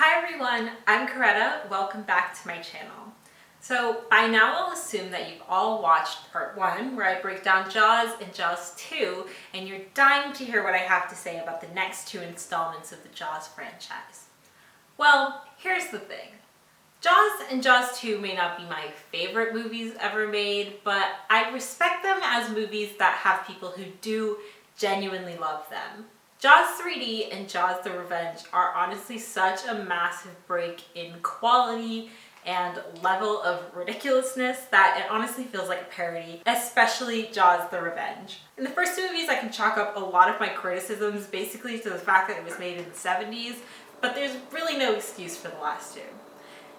Hi everyone, I'm Coretta. Welcome back to my channel. So by now I'll assume that you've all watched part 1 where I break down Jaws and Jaws 2 and you're dying to hear what I have to say about the next 2 installments of the Jaws franchise. Well, here's the thing. Jaws and Jaws 2 may not be my favorite movies ever made, but I respect them as movies that have people who do genuinely love them. Jaws 3D and Jaws the Revenge are honestly such a massive break in quality and level of ridiculousness that it honestly feels like a parody, especially Jaws the Revenge. In the first 2 movies, I can chalk up a lot of my criticisms basically to the fact that it was made in the 70s, but there's really no excuse for the last 2.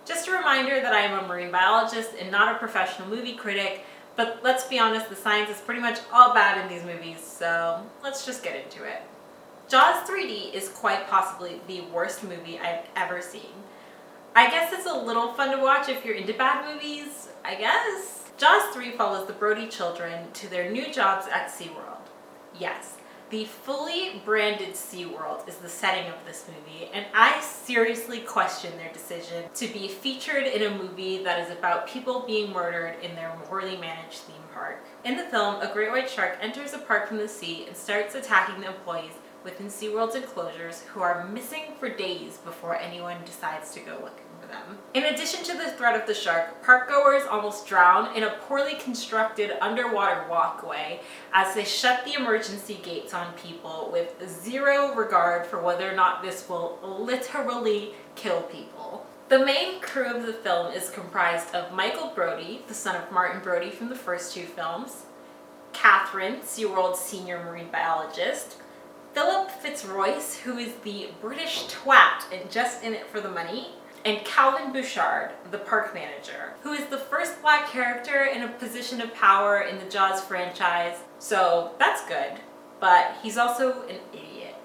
Just a reminder that I am a marine biologist and not a professional movie critic, but let's be honest, the science is pretty much all bad in these movies, so let's just get into it. Jaws 3D is quite possibly the worst movie I've ever seen. I guess it's a little fun to watch if you're into bad movies, I guess. Jaws 3 follows the Brody children to their new jobs at SeaWorld. Yes, the fully branded SeaWorld is the setting of this movie, and I seriously question their decision to be featured in a movie that is about people being murdered in their poorly managed theme park. In the film, a great white shark enters the park from the sea and starts attacking the employees within SeaWorld's enclosures who are missing for days before anyone decides to go looking for them. In addition to the threat of the shark, parkgoers almost drown in a poorly constructed underwater walkway as they shut the emergency gates on people with zero regard for whether or not this will literally kill people. The main crew of the film is comprised of Michael Brody, the son of Martin Brody from the first 2 films, Catherine, SeaWorld's senior marine biologist, Philip Fitzroyce, who is the British twat and just in it for the money, and Calvin Bouchard, the park manager, who is the first black character in a position of power in the Jaws franchise, so that's good, but he's also an idiot,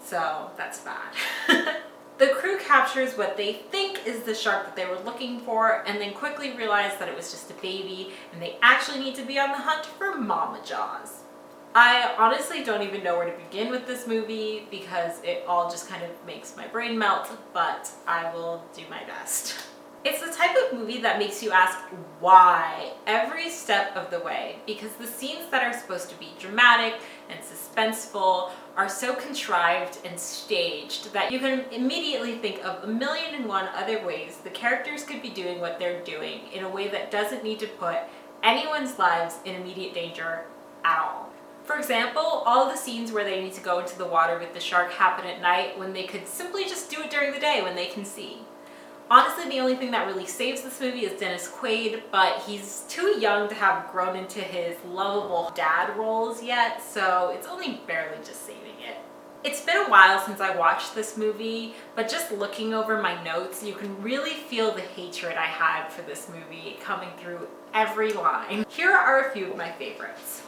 so that's bad. The crew captures what they think is the shark that they were looking for and then quickly realize that it was just a baby and they actually need to be on the hunt for Mama Jaws. I honestly don't even know where to begin with this movie because it all just kind of makes my brain melt, but I will do my best. It's the type of movie that makes you ask why every step of the way, because the scenes that are supposed to be dramatic and suspenseful are so contrived and staged that you can immediately think of 1,000,001 other ways the characters could be doing what they're doing in a way that doesn't need to put anyone's lives in immediate danger at all. For example, all of the scenes where they need to go into the water with the shark happen at night when they could simply just do it during the day when they can see. Honestly, the only thing that really saves this movie is Dennis Quaid, but he's too young to have grown into his lovable dad roles yet, so it's only barely just saving it. It's been a while since I watched this movie, but just looking over my notes, you can really feel the hatred I had for this movie coming through every line. Here are a few of my favorites.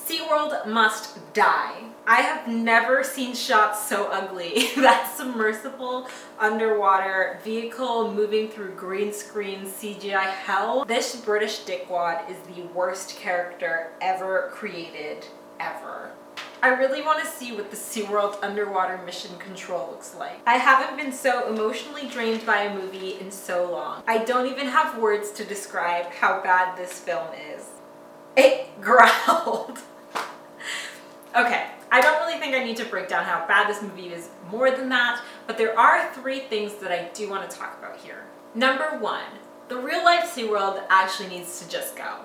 SeaWorld must die. I have never seen shots so ugly. That submersible underwater vehicle moving through green screen CGI hell. This British dickwad is the worst character ever created, ever. I really want to see what the SeaWorld underwater mission control looks like. I haven't been so emotionally drained by a movie in so long. I don't even have words to describe how bad this film is. It growled. Okay, I don't really think I need to break down how bad this movie is more than that, but there are 3 things that I do want to talk about here. Number 1, the real life SeaWorld actually needs to just go.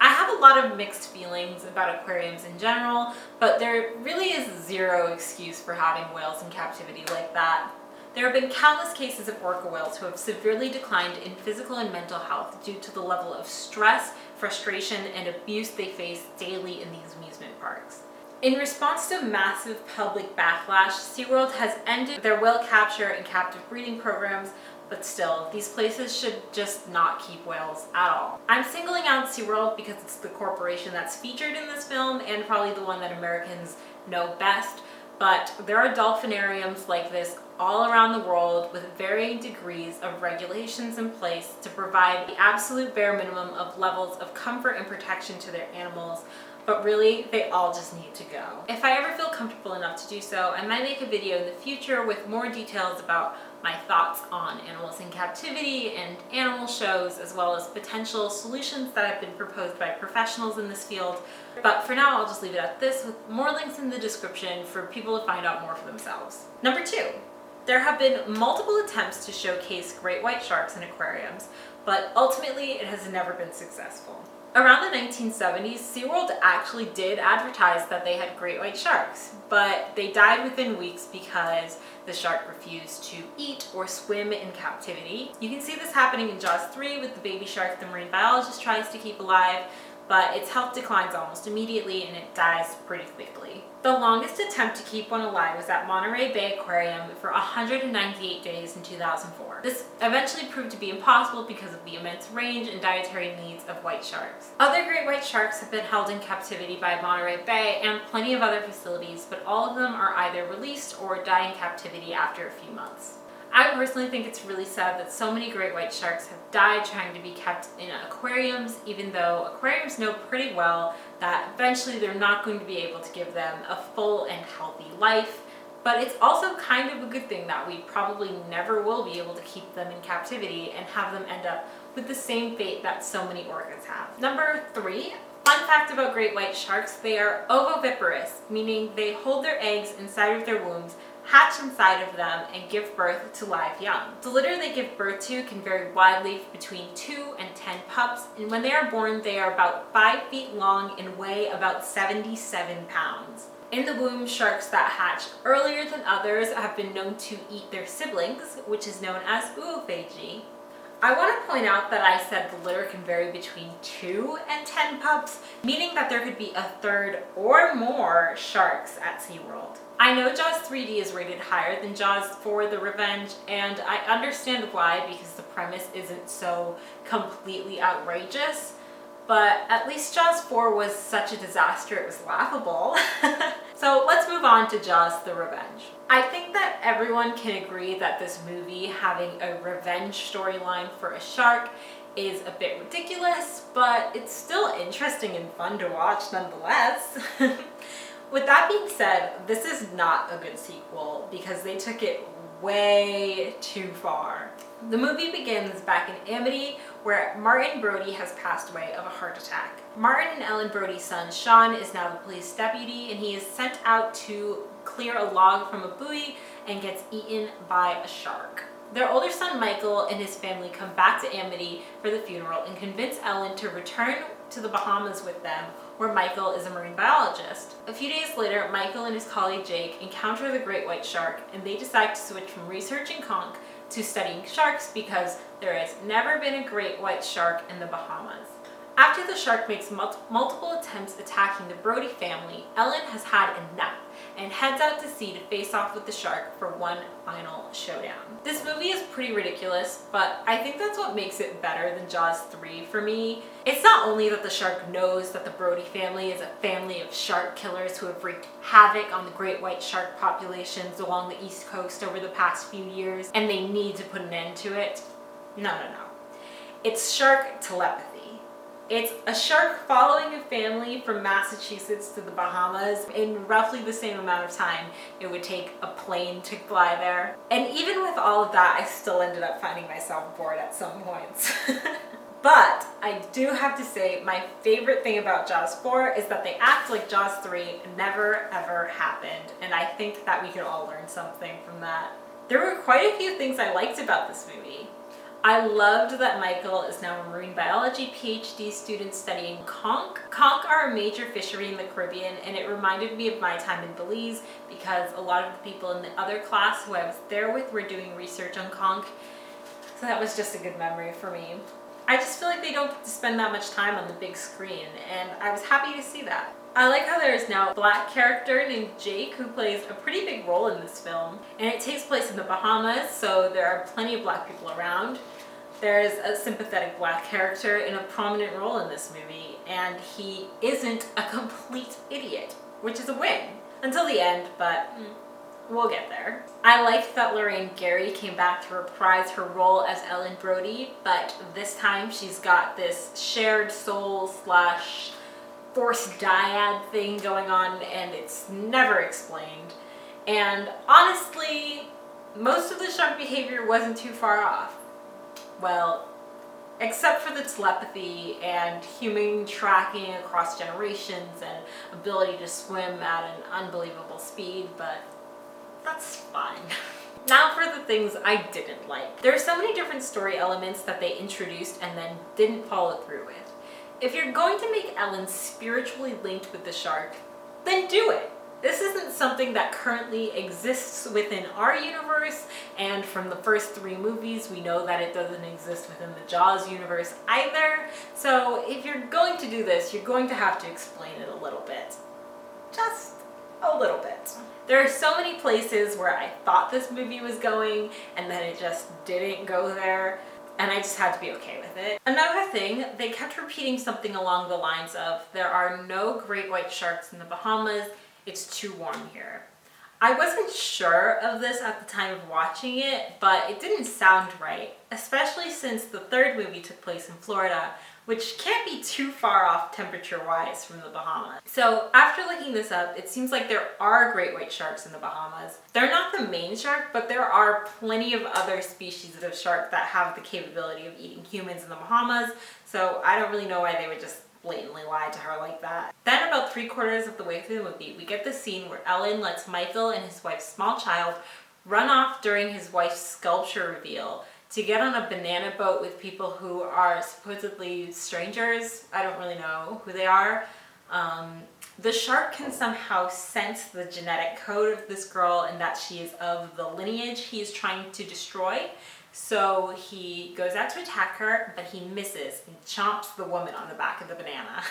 I have a lot of mixed feelings about aquariums in general, but there really is zero excuse for having whales in captivity like that. There have been countless cases of orca whales who have severely declined in physical and mental health due to the level of stress, frustration, and abuse they face daily in these amusement parks. In response to massive public backlash, SeaWorld has ended their whale capture and captive breeding programs, but still, these places should just not keep whales at all. I'm singling out SeaWorld because it's the corporation that's featured in this film and probably the one that Americans know best, but there are dolphinariums like this all around the world with varying degrees of regulations in place to provide the absolute bare minimum of levels of comfort and protection to their animals, but really they all just need to go. If I ever feel comfortable enough to do so, I might make a video in the future with more details about my thoughts on animals in captivity and animal shows, as well as potential solutions that have been proposed by professionals in this field. But for now, I'll just leave it at this, with more links in the description for people to find out more for themselves. Number 2. There have been multiple attempts to showcase great white sharks in aquariums, but ultimately it has never been successful. Around the 1970s, SeaWorld actually did advertise that they had great white sharks, but they died within weeks because the shark refused to eat or swim in captivity. You can see this happening in Jaws 3 with the baby shark the marine biologist tries to keep alive, but its health declines almost immediately and it dies pretty quickly. The longest attempt to keep one alive was at Monterey Bay Aquarium for 198 days in 2004. This eventually proved to be impossible because of the immense range and dietary needs of white sharks. Other great white sharks have been held in captivity by Monterey Bay and plenty of other facilities, but all of them are either released or die in captivity after a few months. I personally think it's really sad that so many great white sharks have died trying to be kept in aquariums, even though aquariums know pretty well that eventually they're not going to be able to give them a full and healthy life. But it's also kind of a good thing that we probably never will be able to keep them in captivity and have them end up with the same fate that so many orcas have. Number 3. Fun fact about great white sharks: they are ovoviviparous, meaning they hold their eggs inside of their wombs, hatch inside of them, and give birth to live young. The litter they give birth to can vary widely between 2 and 10 pups, and when they are born, they are about 5 feet long and weigh about 77 pounds. In the womb, sharks that hatch earlier than others have been known to eat their siblings, which is known as oophagy. I want to point out that I said the litter can vary between 2 and 10 pups, meaning that there could be a third or more sharks at SeaWorld. I know Jaws 3D is rated higher than Jaws 4 The Revenge, and I understand why, because the premise isn't so completely outrageous, but at least Jaws 4 was such a disaster it was laughable. So let's move on to Jaws The Revenge. I think that everyone can agree that this movie having a revenge storyline for a shark is a bit ridiculous, but it's still interesting and fun to watch nonetheless. With that being said, this is not a good sequel because they took it way too far. The movie begins back in Amity, where Martin Brody has passed away of a heart attack. Martin and Ellen Brody's son, Sean, is now the police deputy, and he is sent out to clear a log from a buoy and gets eaten by a shark. Their older son, Michael, and his family come back to Amity for the funeral and convince Ellen to return to the Bahamas with them, where Michael is a marine biologist. A few days later, Michael and his colleague Jake encounter the great white shark, and they decide to switch from researching conch to studying sharks because there has never been a great white shark in the Bahamas. After the shark makes multiple attempts attacking the Brody family, Ellen has had enough and heads out to sea to face off with the shark for one final showdown. This movie is pretty ridiculous, but I think that's what makes it better than Jaws 3 for me. It's not only that the shark knows that the Brody family is a family of shark killers who have wreaked havoc on the great white shark populations along the East Coast over the past few years, and they need to put an end to it. No. It's shark telepathy. It's a shark following a family from Massachusetts to the Bahamas in roughly the same amount of time it would take a plane to fly there. And even with all of that, I still ended up finding myself bored at some points. But I do have to say, my favorite thing about Jaws 4 is that they act like Jaws 3 never ever happened, and I think that we could all learn something from that. There were quite a few things I liked about this movie. I loved that Michael is now a marine biology PhD student studying conch. Conch are a major fishery in the Caribbean, and it reminded me of my time in Belize because a lot of the people in the other class who I was there with were doing research on conch. So that was just a good memory for me. I just feel like they don't get to spend that much time on the big screen, and I was happy to see that. I like how there is now a black character named Jake who plays a pretty big role in this film, and it takes place in the Bahamas, so there are plenty of black people around. There's a sympathetic black character in a prominent role in this movie, and he isn't a complete idiot, which is a win. Until the end, but we'll get there. I liked that Lorraine Gary came back to reprise her role as Ellen Brody, but this time she's got this shared soul / forced dyad thing going on, and it's never explained. And honestly, most of the shark behavior wasn't too far off. Well, except for the telepathy and human tracking across generations and ability to swim at an unbelievable speed, but that's fine. Now for the things I didn't like. There are so many different story elements that they introduced and then didn't follow through with. If you're going to make Ellen spiritually linked with the shark, then do it. This isn't something that currently exists within our universe, and from the first 3 movies, we know that it doesn't exist within the Jaws universe either. So if you're going to do this, you're going to have to explain it a little bit. Just a little bit. There are so many places where I thought this movie was going, and then it just didn't go there, and I just had to be okay with it. Another thing, they kept repeating something along the lines of, there are no great white sharks in the Bahamas, it's too warm here. I wasn't sure of this at the time of watching it, but it didn't sound right, especially since the 3rd movie took place in Florida, which can't be too far off temperature-wise from the Bahamas. So after looking this up, it seems like there are great white sharks in the Bahamas. They're not the main shark, but there are plenty of other species of shark that have the capability of eating humans in the Bahamas, so I don't really know why they would just blatantly lie to her like that. Then about 3/4 of the way through the movie, we get the scene where Ellen lets Michael and his wife's small child run off during his wife's sculpture reveal to get on a banana boat with people who are supposedly strangers. I don't really know who they are. The shark can somehow sense the genetic code of this girl and that she is of the lineage he is trying to destroy. So he goes out to attack her, but he misses and chomps the woman on the back of the banana.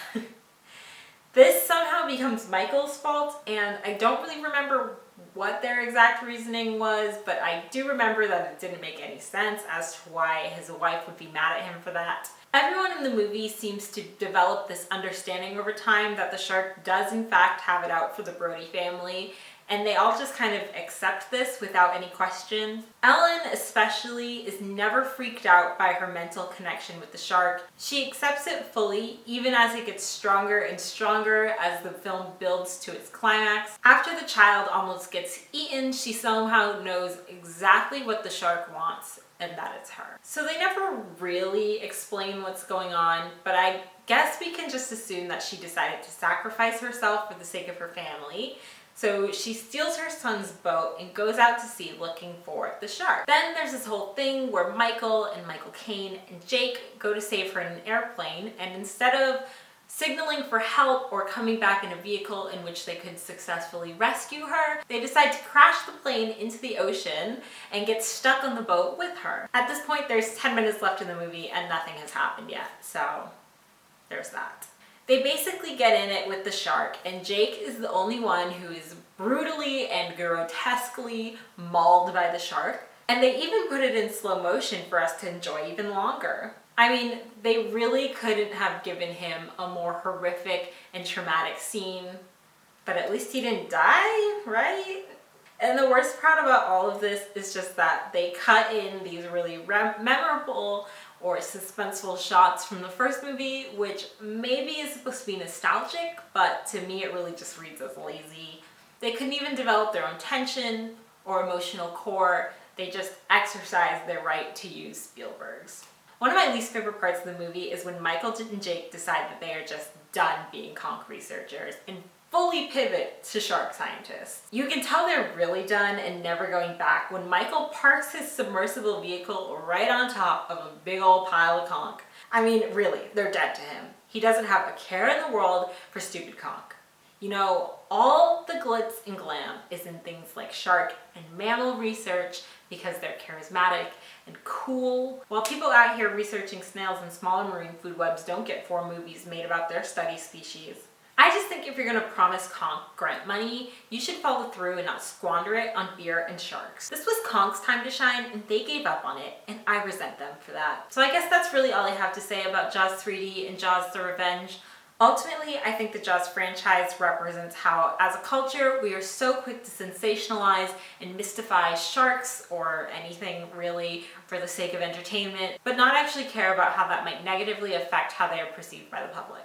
This somehow becomes Michael's fault, and I don't really remember what their exact reasoning was, but I do remember that it didn't make any sense as to why his wife would be mad at him for that. Everyone in the movie seems to develop this understanding over time that the shark does in fact have it out for the Brody family, and they all just kind of accept this without any question. Ellen especially is never freaked out by her mental connection with the shark. She accepts it fully, even as it gets stronger and stronger as the film builds to its climax. After the child almost gets eaten, she somehow knows exactly what the shark wants, and that it's her. So they never really explain what's going on, but I guess we can just assume that she decided to sacrifice herself for the sake of her family. So she steals her son's boat and goes out to sea looking for the shark. Then there's this whole thing where Michael and Michael Caine and Jake go to save her in an airplane, and instead of signaling for help or coming back in a vehicle in which they could successfully rescue her, they decide to crash the plane into the ocean and get stuck on the boat with her. At this point, there's 10 minutes left in the movie and nothing has happened yet, so there's that. They basically get in it with the shark, and Jake is the only one who is brutally and grotesquely mauled by the shark, and they even put it in slow motion for us to enjoy even longer. I mean, they really couldn't have given him a more horrific and traumatic scene, but at least he didn't die, right? And the worst part about all of this is just that they cut in these really memorable or suspenseful shots from the first movie, which maybe is supposed to be nostalgic, but to me it really just reads as lazy. They couldn't even develop their own tension or emotional core. They just exercised their right to use Spielberg's. One of my least favorite parts of the movie is when Michael and Jake decide that they are just done being conch researchers and fully pivot to shark scientists. You can tell they're really done and never going back when Michael parks his submersible vehicle right on top of a big old pile of conch. I mean, really, they're dead to him. He doesn't have a care in the world for stupid conch. You know, all the glitz and glam is in things like shark and mammal research because they're charismatic and cool, while people out here researching snails and smaller marine food webs don't get 4 movies made about their study species. I just think if you're gonna promise conch grant money, you should follow through and not squander it on beer and sharks. This was conch's time to shine, and they gave up on it, and I resent them for that. So I guess that's really all I have to say about Jaws 3D and Jaws the Revenge. Ultimately, I think the Jaws franchise represents how, as a culture, we are so quick to sensationalize and mystify sharks or anything really for the sake of entertainment, but not actually care about how that might negatively affect how they are perceived by the public.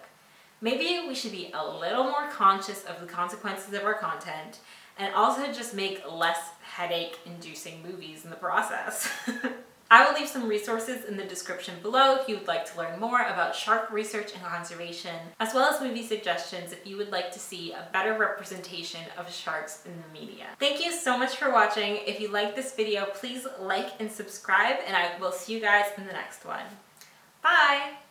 Maybe we should be a little more conscious of the consequences of our content and also just make less headache-inducing movies in the process. I will leave some resources in the description below if you would like to learn more about shark research and conservation, as well as movie suggestions if you would like to see a better representation of sharks in the media. Thank you so much for watching. If you like this video, please like and subscribe, and I will see you guys in the next one. Bye!